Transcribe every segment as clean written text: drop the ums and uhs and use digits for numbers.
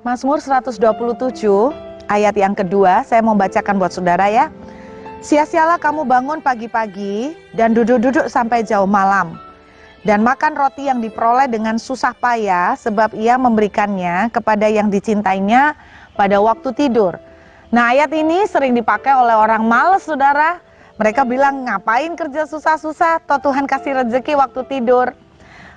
Mazmur 127 ayat yang kedua, saya mau bacakan buat saudara ya. Sia-sialah kamu bangun pagi-pagi dan duduk-duduk sampai jauh malam, dan makan roti yang diperoleh dengan susah payah, sebab ia memberikannya kepada yang dicintainya pada waktu tidur. Nah, ayat ini sering dipakai oleh orang malas, saudara. Mereka bilang, ngapain kerja susah-susah, toh Tuhan kasih rezeki waktu tidur.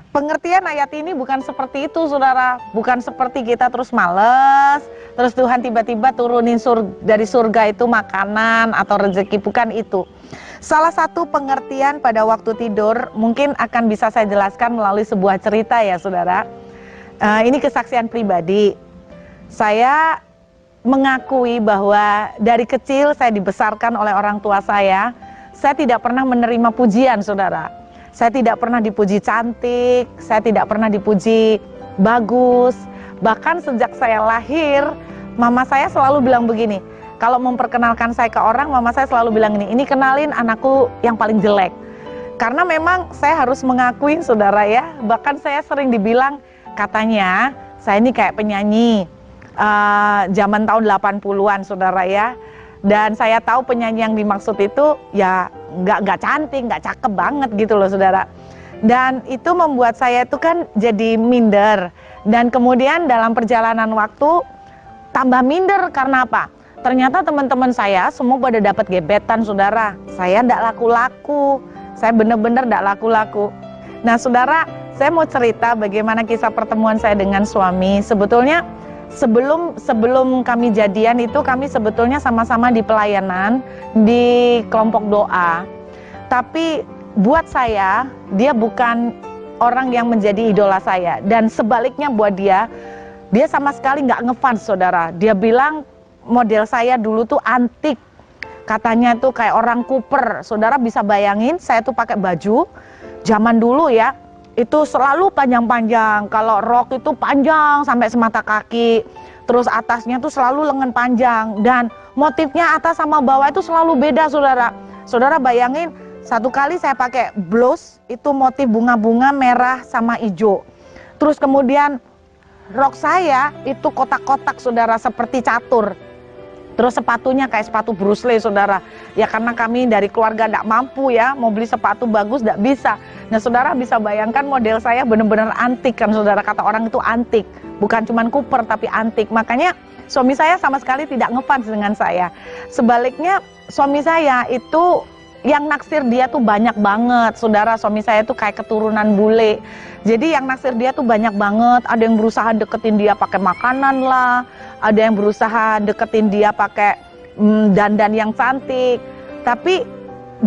Pengertian ayat ini bukan seperti itu, saudara. Bukan seperti kita terus males, terus Tuhan tiba-tiba turunin dari surga itu makanan atau rezeki, bukan itu. Salah satu pengertian pada waktu tidur mungkin akan bisa saya jelaskan melalui sebuah cerita ya, saudara. Ini kesaksian pribadi. Saya mengakui bahwa dari kecil saya dibesarkan oleh orang tua saya. Saya tidak pernah menerima pujian, saudara. Saya tidak pernah dipuji cantik, saya tidak pernah dipuji bagus. Bahkan sejak saya lahir, mama saya selalu bilang begini, kalau memperkenalkan saya ke orang, mama saya selalu bilang ini kenalin anakku yang paling jelek. Karena memang saya harus mengakui, saudara ya, bahkan saya sering dibilang, katanya saya ini kayak penyanyi zaman tahun 80-an, saudara ya. Dan saya tahu penyanyi yang dimaksud itu ya nggak cantik, nggak cakep banget gitu loh, saudara. Dan itu membuat saya itu kan jadi minder. Dan kemudian dalam perjalanan waktu tambah minder karena apa? Ternyata teman-teman saya semua pada dapat gebetan, saudara. Saya nggak laku-laku, saya bener-bener nggak laku-laku. Nah, saudara, saya mau cerita bagaimana kisah pertemuan saya dengan suami. Sebetulnya sebelum kami jadian itu kami sebetulnya sama-sama di pelayanan di kelompok doa. Tapi buat saya dia bukan orang yang menjadi idola saya, dan sebaliknya buat dia sama sekali nggak ngefans, saudara. Dia bilang model saya dulu tuh antik, katanya tuh kayak orang Cooper. Saudara bisa bayangin saya tuh pakai baju zaman dulu ya, itu selalu panjang-panjang. Kalau rok itu panjang sampai semata kaki, terus atasnya tuh selalu lengan panjang, dan motifnya atas sama bawah itu selalu beda, saudara. Saudara bayangin, satu kali saya pakai blouse itu motif bunga-bunga merah sama hijau. Terus kemudian rok saya itu kotak-kotak, saudara, seperti catur. Terus sepatunya kayak sepatu Bruce Lee, saudara. Ya karena kami dari keluarga tidak mampu ya, mau beli sepatu bagus tidak bisa. Nah, saudara bisa bayangkan model saya benar-benar antik kan, saudara. Kata orang itu antik, bukan cuma Cooper tapi antik. Makanya suami saya sama sekali tidak ngefans dengan saya. Sebaliknya suami saya itu yang naksir dia tuh banyak banget, saudara. Suami saya tuh kayak keturunan bule. Jadi yang naksir dia tuh banyak banget. Ada yang berusaha deketin dia pakai makanan lah, ada yang berusaha deketin dia pakai dandan yang cantik. Tapi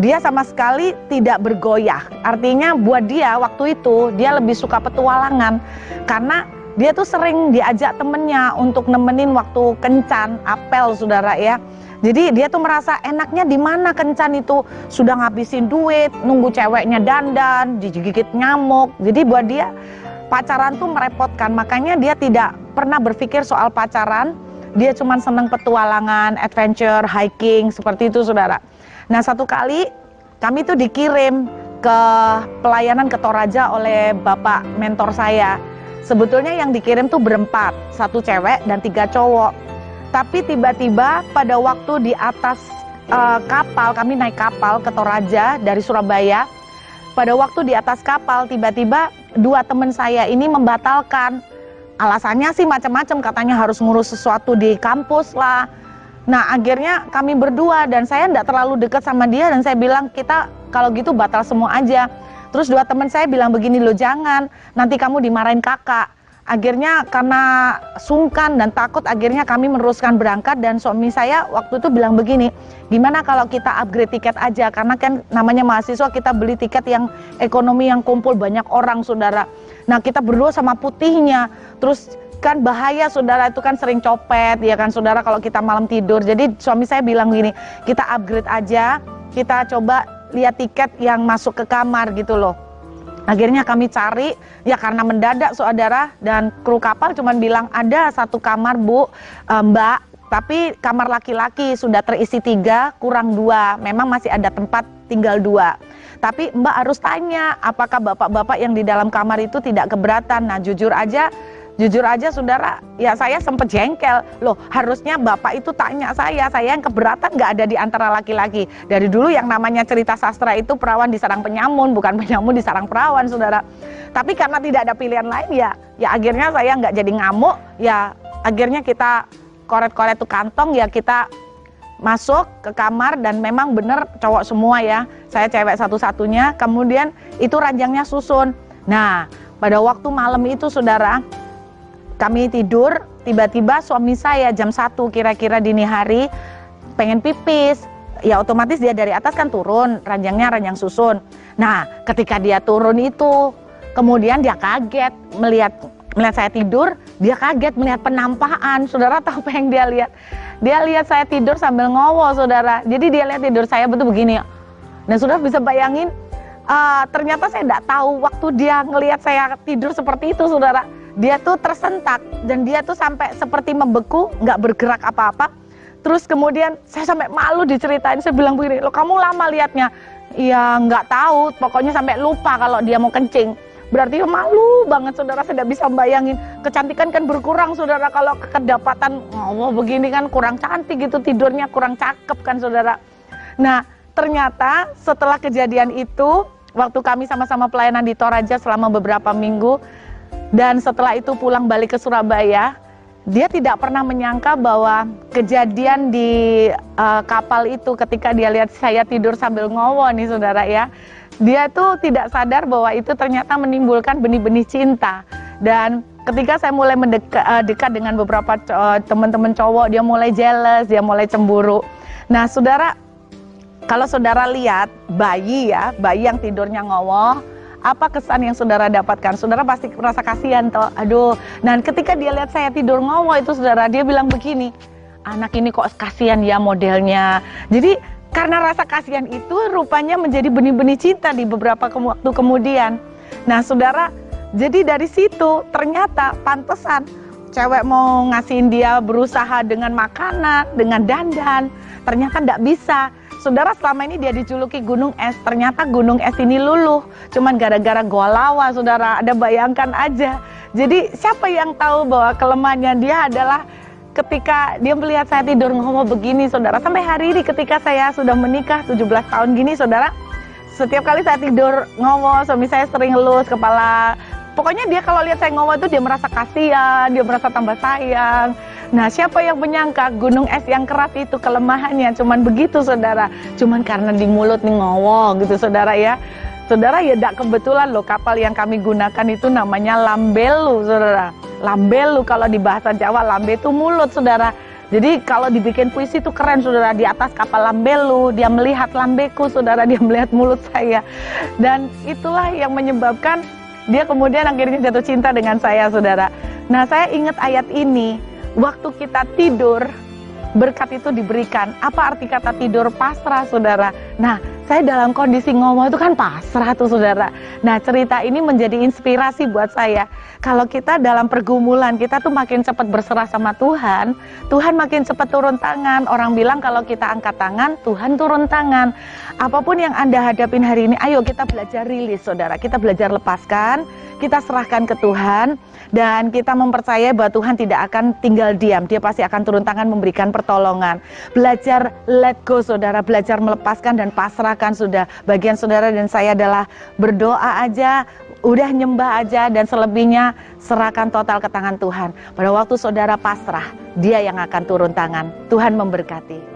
dia sama sekali tidak bergoyah. Artinya buat dia waktu itu dia lebih suka petualangan, karena dia tuh sering diajak temennya untuk nemenin waktu kencan, apel, saudara ya. Jadi dia tuh merasa enaknya di mana kencan itu, sudah ngabisin duit, nunggu ceweknya dandan, digigit nyamuk. Jadi buat dia pacaran tuh merepotkan. Makanya dia tidak pernah berpikir soal pacaran. Dia cuma seneng petualangan, adventure, hiking, seperti itu, saudara. Nah, satu kali kami tuh dikirim ke pelayanan ke Toraja oleh bapak mentor saya. Sebetulnya yang dikirim tuh berempat, 1 cewek dan 3 cowok. Tapi tiba-tiba pada waktu di atas kapal, kami naik kapal ke Toraja dari Surabaya. Pada waktu di atas kapal, tiba-tiba 2 teman saya ini membatalkan. Alasannya sih macam-macam, katanya harus ngurus sesuatu di kampus lah. Nah, akhirnya kami berdua, dan saya tidak terlalu dekat sama dia, dan saya bilang, kita kalau gitu batal semua aja. Terus 2 teman saya bilang begini, loh jangan, nanti kamu dimarahin kakak. Akhirnya karena sungkan dan takut, akhirnya kami meneruskan berangkat, dan suami saya waktu itu bilang begini, gimana kalau kita upgrade tiket aja, karena kan namanya mahasiswa kita beli tiket yang ekonomi yang kumpul banyak orang, saudara. Nah, kita berdua sama putihnya, terus kan bahaya, saudara, itu kan sering copet ya kan, saudara, kalau kita malam tidur. Jadi suami saya bilang gini, kita upgrade aja, kita coba lihat tiket yang masuk ke kamar gitu loh. Akhirnya kami cari, ya karena mendadak, saudara, dan kru kapal cuman bilang ada 1 kamar, Bu, Mbak, tapi kamar laki-laki sudah terisi 3 kurang 2, memang masih ada tempat tinggal 2. Tapi Mbak harus tanya apakah bapak-bapak yang di dalam kamar itu tidak keberatan. Nah, jujur aja Jujur aja saudara, ya saya sempat jengkel. Loh, harusnya Bapak itu tanya saya yang keberatan nggak ada di antara laki-laki. Dari dulu yang namanya cerita sastra itu perawan diserang penyamun, bukan penyamun diserang perawan, saudara. Tapi karena tidak ada pilihan lain ya akhirnya saya nggak jadi ngamuk, ya akhirnya kita koret-koret tuh kantong, ya kita masuk ke kamar dan memang bener cowok semua ya. Saya cewek satu-satunya, kemudian itu ranjangnya susun. Nah, pada waktu malam itu saudara, kami tidur, tiba-tiba suami saya jam 1 kira-kira dini hari pengen pipis. Ya otomatis dia dari atas kan turun, ranjangnya ranjang susun. Nah, ketika dia turun itu, kemudian dia kaget melihat saya tidur, dia kaget melihat penampakan. Saudara tahu apa yang dia lihat? Dia lihat saya tidur sambil ngowo, saudara. Jadi dia lihat tidur saya betul begini. Dan saudara bisa bayangin, ternyata saya tidak tahu waktu dia ngelihat saya tidur seperti itu, saudara. Dia tuh tersentak dan dia tuh sampai seperti membeku, nggak bergerak apa-apa. Terus kemudian saya sampai malu diceritain, saya bilang begini, "Loh, kamu lama liatnya?" "Ya nggak tahu, pokoknya sampai lupa kalau dia mau kencing." Berarti malu banget, saudara. Saya tidak bisa bayangin, kecantikan kan berkurang, saudara, kalau kedapatan begini kan kurang cantik gitu tidurnya, kurang cakep kan, saudara. Nah, ternyata setelah kejadian itu, waktu kami sama-sama pelayanan di Toraja selama beberapa minggu, dan setelah itu pulang balik ke Surabaya, dia tidak pernah menyangka bahwa kejadian di kapal itu ketika dia lihat saya tidur sambil ngowo nih, saudara ya. Dia tuh tidak sadar bahwa itu ternyata menimbulkan benih-benih cinta. Dan ketika saya mulai dekat dengan beberapa teman-teman cowok, dia mulai jealous, dia mulai cemburu. Nah, saudara, kalau saudara lihat bayi yang tidurnya ngowo, apa kesan yang saudara dapatkan? Saudara pasti merasa kasihan toh. Aduh. Nah, ketika dia lihat saya tidur ngowo itu, saudara, dia bilang begini, "Anak ini kok kasihan ya modelnya." Jadi karena rasa kasihan itu rupanya menjadi benih-benih cinta di beberapa waktu kemudian. Nah, saudara, jadi dari situ ternyata pantesan cewek mau ngasihin dia berusaha dengan makanan, dengan dandan, ternyata tidak bisa. Saudara, selama ini dia dijuluki gunung es, ternyata gunung es ini luluh, cuman gara-gara gua lawa, saudara. Ada bayangkan aja. Jadi siapa yang tahu bahwa kelemahannya dia adalah ketika dia melihat saya tidur ngomo begini, saudara. Sampai hari ini ketika saya sudah menikah 17 tahun gini, saudara, setiap kali saya tidur ngomo, suami saya sering ngelus kepala. Pokoknya dia kalau lihat saya ngomo itu dia merasa kasihan, dia merasa tambah sayang. Nah, siapa yang menyangka gunung es yang keras itu kelemahannya cuman begitu, saudara. Cuman karena di mulut nih ngowo gitu, saudara ya. Saudara, ya tidak kebetulan loh, kapal yang kami gunakan itu namanya lambelu, saudara. Lambelu kalau di bahasa Jawa, lambe itu mulut, saudara. Jadi kalau dibikin puisi itu keren, saudara. Di atas kapal lambelu, dia melihat lambeku, saudara, dia melihat mulut saya. Dan itulah yang menyebabkan dia kemudian akhirnya jatuh cinta dengan saya, saudara. Nah, saya ingat ayat ini, waktu kita tidur, berkat itu diberikan. Apa arti kata tidur? Pasrah, saudara. Nah, saya dalam kondisi ngomo itu kan pasrah tuh, saudara. Nah, cerita ini menjadi inspirasi buat saya. Kalau kita dalam pergumulan, kita tuh makin cepat berserah sama Tuhan, Tuhan makin cepat turun tangan. Orang bilang kalau kita angkat tangan, Tuhan turun tangan. Apapun yang Anda hadapin hari ini, ayo kita belajar rilis, saudara. Kita belajar lepaskan, kita serahkan ke Tuhan, dan kita mempercayai bahwa Tuhan tidak akan tinggal diam. Dia pasti akan turun tangan memberikan pertolongan. Belajar let go, saudara. Belajar melepaskan dan pasrahkan sudah. Bagian saudara dan saya adalah berdoa aja, udah nyembah aja, dan selebihnya serahkan total ke tangan Tuhan. Pada waktu saudara pasrah, Dia yang akan turun tangan. Tuhan memberkati.